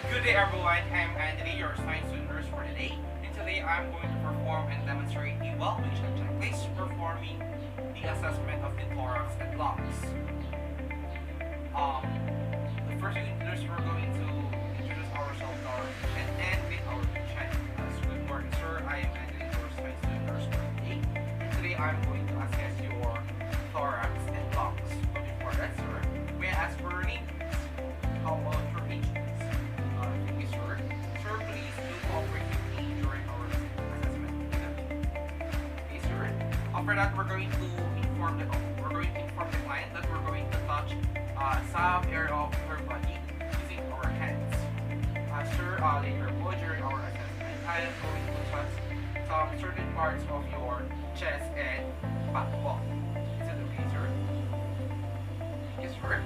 Good day everyone, I'm Anthony, your science nurse for today. And today I'm going to perform and demonstrate the evaluation checklist performing the assessment of the thorax and lungs. The first thing is we're going to introduce ourselves and end with our patient. Good morning sir, I am Anthony, your science nurse for today. And today I'm going to assess your thorax and lungs. But before that sir, may I ask for your name? How about your age? Thank you, sir. Sir, please do cooperate with me during our assessment. Okay, sir. After that, we're going to inform the client that we're going to touch some area of her body using our hands. Sir, later on during our assessment, I am going to touch some certain parts of your chest and back wall. Is it okay, sir? Yes, sir.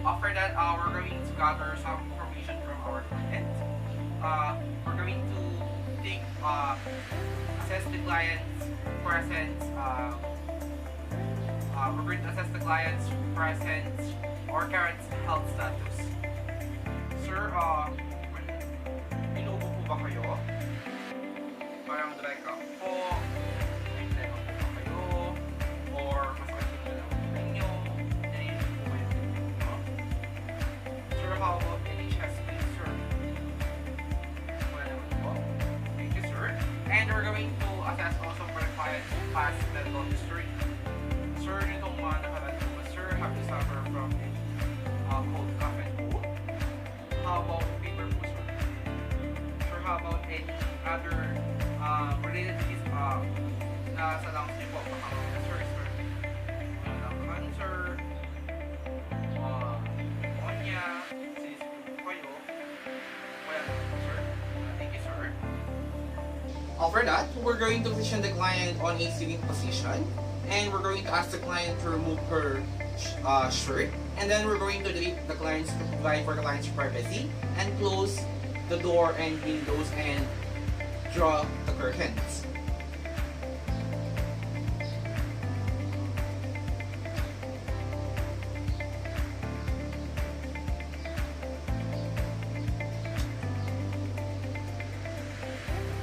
After that, we're going to gather some information from our client. We're going to take, assess the client's present, we're going to assess the client's present or current health status. Sir, inuubo po ba kayo? Parang dry cough po, may dry cough po ba kayo? Or masakit po na lang ninyo? Narinig po ba yung ninyo? Sir, how about any chest pain, sir? Wala naman po. Thank you, sir. And we're going to assess also for the client's past medical history. Sir, nitong mga nakaraan po, sir, have you suffer from any cold, cough, and cold? How about fever po, sir? Sir, how about any other related disease na sa lungs niyo po? Baka mga cancer, sir. Cancer, pneumonia, sinisip po kayo. Wala naman po, sir. Thank you, sir. After that, we're going to position the client on a sitting position. And we're going to ask the client to remove her shirt. And then we're going to delete the client's to provide for the client's privacy and close the door and windows and draw the curtains.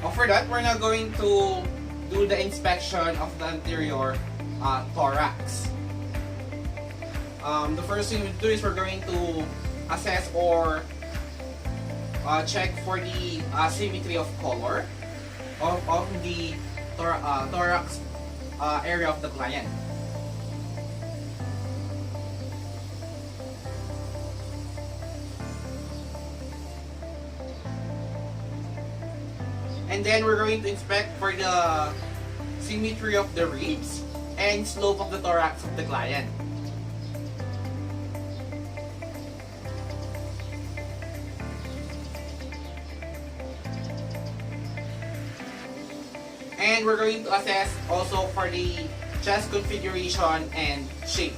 After that, we're now going to do the inspection of the anterior thorax. The first thing we do is we're going to assess or check for the symmetry of color of the thorax area of the client. And then we're going to inspect for the symmetry of the ribs and slope of the thorax of the client. And we're going to assess also for the chest configuration and shape.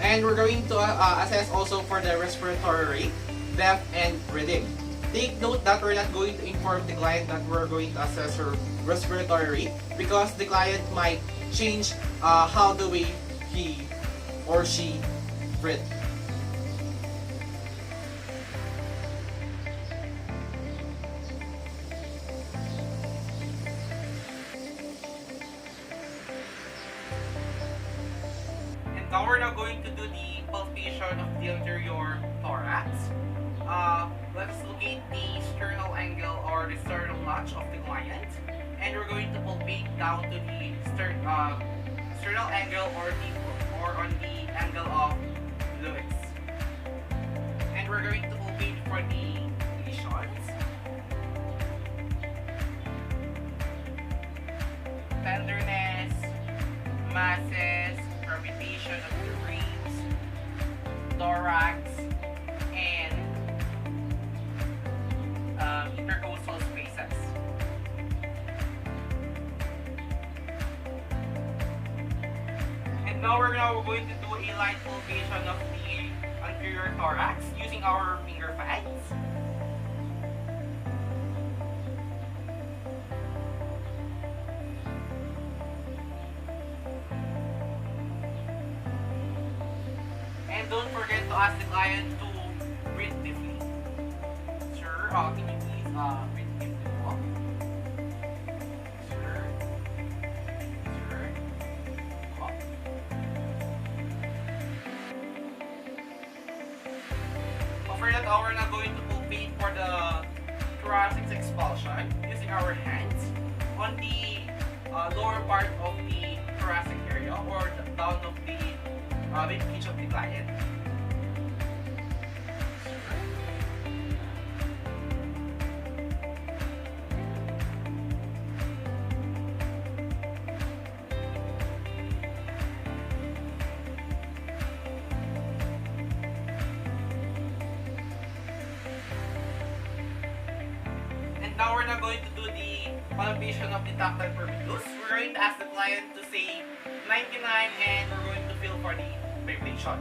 And we're going to assess also for the respiratory rate, depth, and rhythm. Take note that we're not going to inform the client that we're going to assess her respiratory rate because the client might change how the way he or she breathes. Now we're now going to do the palpation of the anterior thorax. Let's locate the sternal angle or the sternal notch of the client, and we're going to palpate down to the sternal angle or on the angle of Lewis. And we're going to palpate for the lesions, tenderness, masses, fermentation of the ribs, thorax, and intercostal spaces. And now we're going to do a light palpation of the anterior thorax using our finger pads. And don't forget to ask the client to breathe deeply. Sir, can you please breathe deeply po? Sir, sir, po. For that, we're not going to palpate for the thoracic expulsion using our hands on the lower part of the thoracic area or the down of the ribcage of the client. And now we're not going to do the palpation of the tactile permetus. We're going to ask the client to say 99 and we're going to feel for the vibration.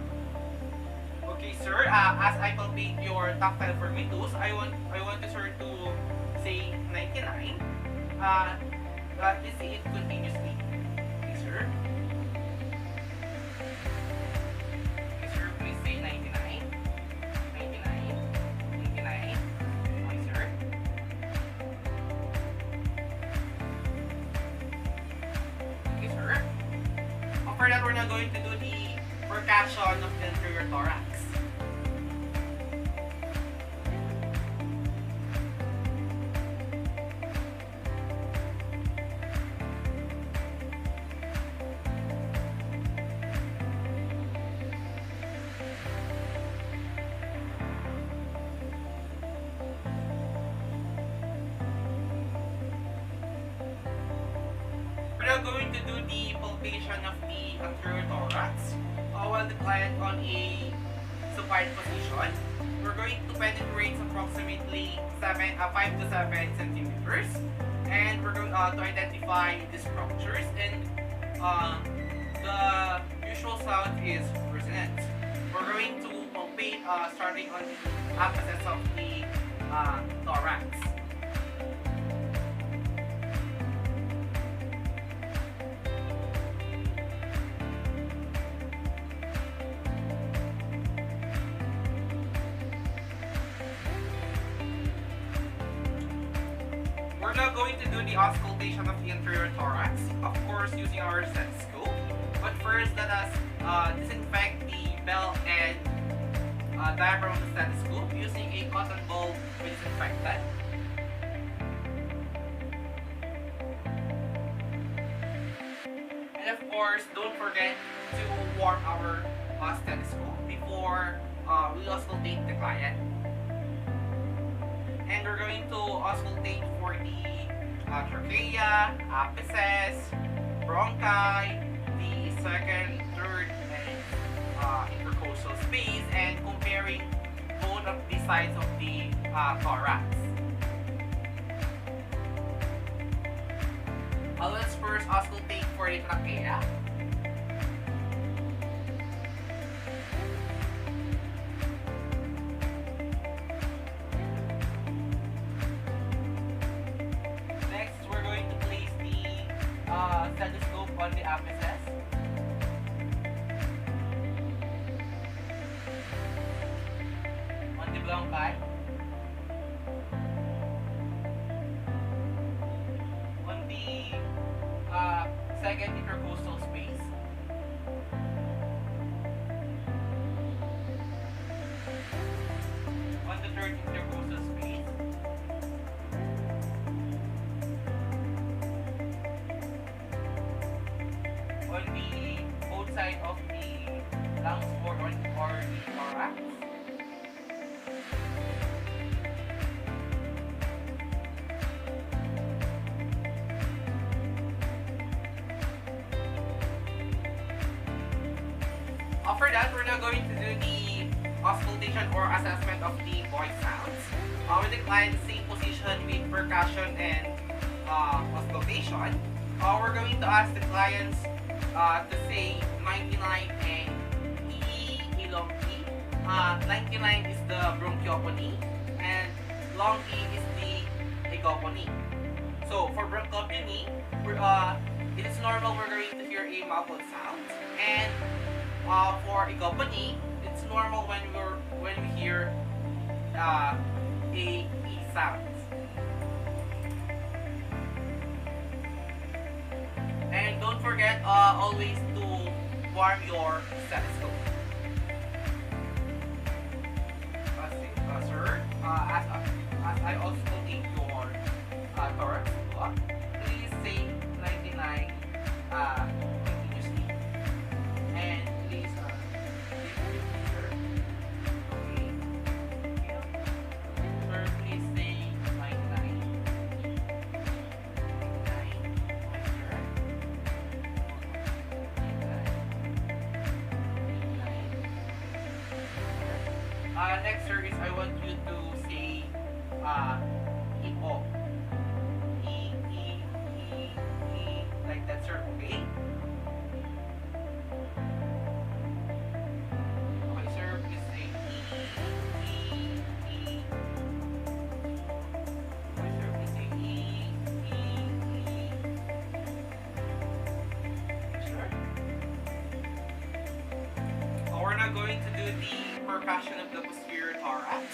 Okay, sir, as I palpate your tactile permetus, I want you, sir, to say 99. Let's say it continuously. Okay, sir. Okay, sir, please say 99. 99. 99. Okay, sir. Okay, sir. For that, we're now going to do the percussion of the anterior thorax. We're now going to do the palpation of the anterior thorax while the client on a supine position. We're going to penetrate approximately 5 to 7 centimeters, and we're going to identify the structures. And the usual sound is resonance. We're going to palpate starting on the apex of the thorax. We're now going to do the auscultation of the anterior thorax, of course using our stethoscope. But first, let us disinfect the belt and diaphragm of the stethoscope using a cotton ball with disinfectant. And of course, don't forget to warm our stethoscope before we auscultate the client. And we're going to auscultate for the trachea, apices, bronchi, the second, third, and intercostal space, and comparing both of the sides of the thorax. Let's first auscultate for the trachea. Stethoscope on the apices. On the bronchi. On the second intercostal space. On the third intercostal space. On the both side of the lungs or the thorax. After that, we're now going to do the auscultation or assessment of the voice sounds. With the client's same position with percussion and auscultation, we're going to ask the clients to say 99 and E, long E. 99 is the bronchiopony and long E is the egopony. So for bronchiopony, it is normal we're going to hear a muffled sound, and for egopony, it's normal when we hear a sound. And don't forget always to warm your stethoscope. Sir, as I also take your thorax block, please say 99 continuously. And please, sir, okay. Sir, please say 99. 99. Next, sir, is I want you to say E-O. E, like that, sir, okay? Okay, sir, please say E. Okay, sir, please say E. Sure. We're not going to do the percussion of the posterior thorax.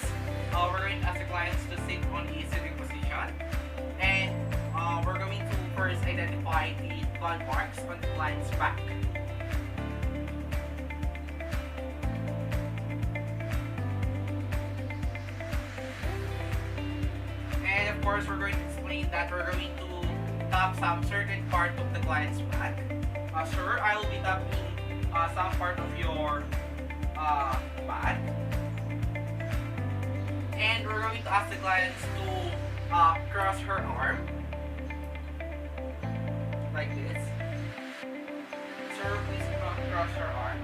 We're going to ask the clients to sit on a sitting position, and we're going to first identify the landmarks on the client's back. And of course, we're going to explain that we're going to tap some certain part of the client's back. Sir, I will be tapping some part of your back. And we're going to ask the clients to cross her arm like this. Sir, please cross her arm.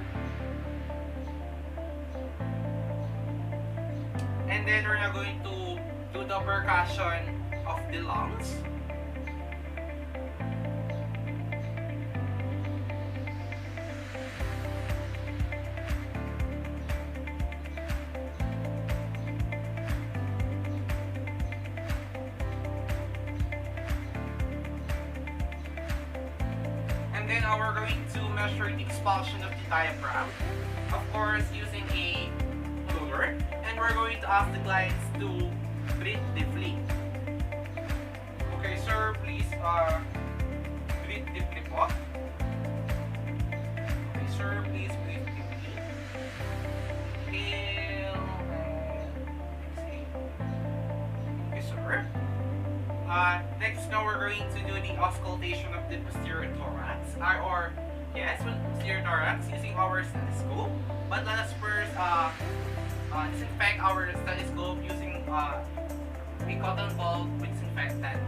And then we're now going to do the percussion of the lungs. And then we're going to measure the expulsion of the diaphragm, of course using a blower, and we're going to ask the clients to breathe deeply. Okay, sir, please breathe deeply po. Okay, sir, please breathe deeply. Inhale and exhale. Okay, sir. Next, now we're going to do the auscultation of the posterior thorax, posterior thorax using our stethoscope. But let us first disinfect our stethoscope using a cotton ball with disinfectant.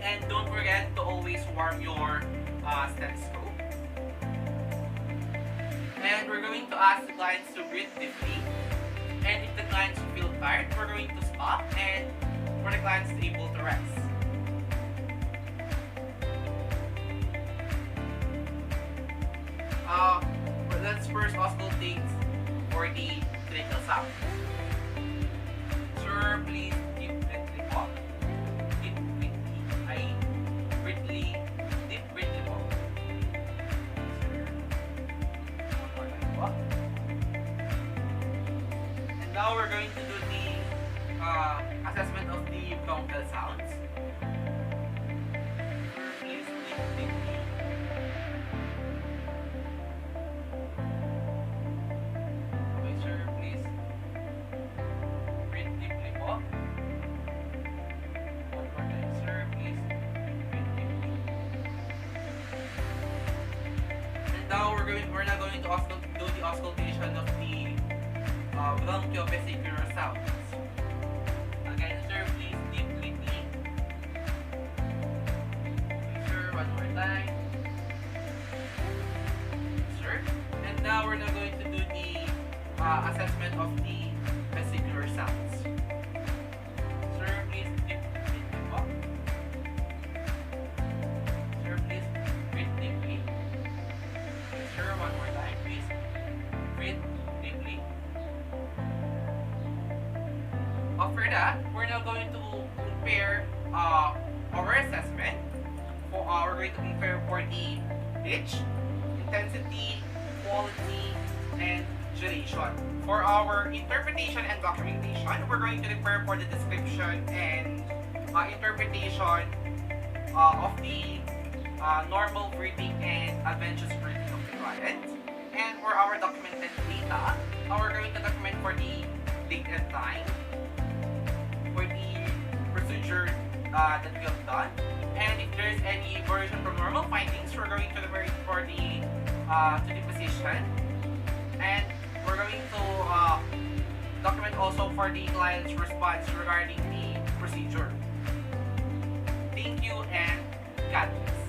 And don't forget to always warm your stethoscope. And we're going to ask the clients to breathe deeply. And if the clients feel tired, we're going to stop and for the clients to be able to rest. Let's first auscultate for the clinical sound. Sir, please deep breathly po. Deep breathly. Deep breathly po. Sir, one more time po. And now we're going to do the assessment of the bronchial sounds. Sir, please deep breathly. Okay, sir, please breathe deeply po. One more time, sir, please breathe deeply. And now we're now going to do the auscultation of the bronchiovesicular sounds. Again, sir, please deep breathly. Okay, sir, one more time. Sir. And now we're now going to do the assessment of the vesicular sounds. Sir, please deep breathly po. Sir, please breathe deeply. Okay, sir, one more time, please. Breathe deeply. After that, we're now going to compare our assessment. We're going to compare for the pitch, intensity, quality, and duration. For our interpretation and documentation, we're going to refer for the description and interpretation of the normal breathing and adventitious breathing of the client. And for our documented data, we're going to document for the date and time, for the procedure that we have done. And if there's any variation from normal findings, we're going to refer for the position. And we're going to document also for the client's response regarding the procedure. Thank you and God bless.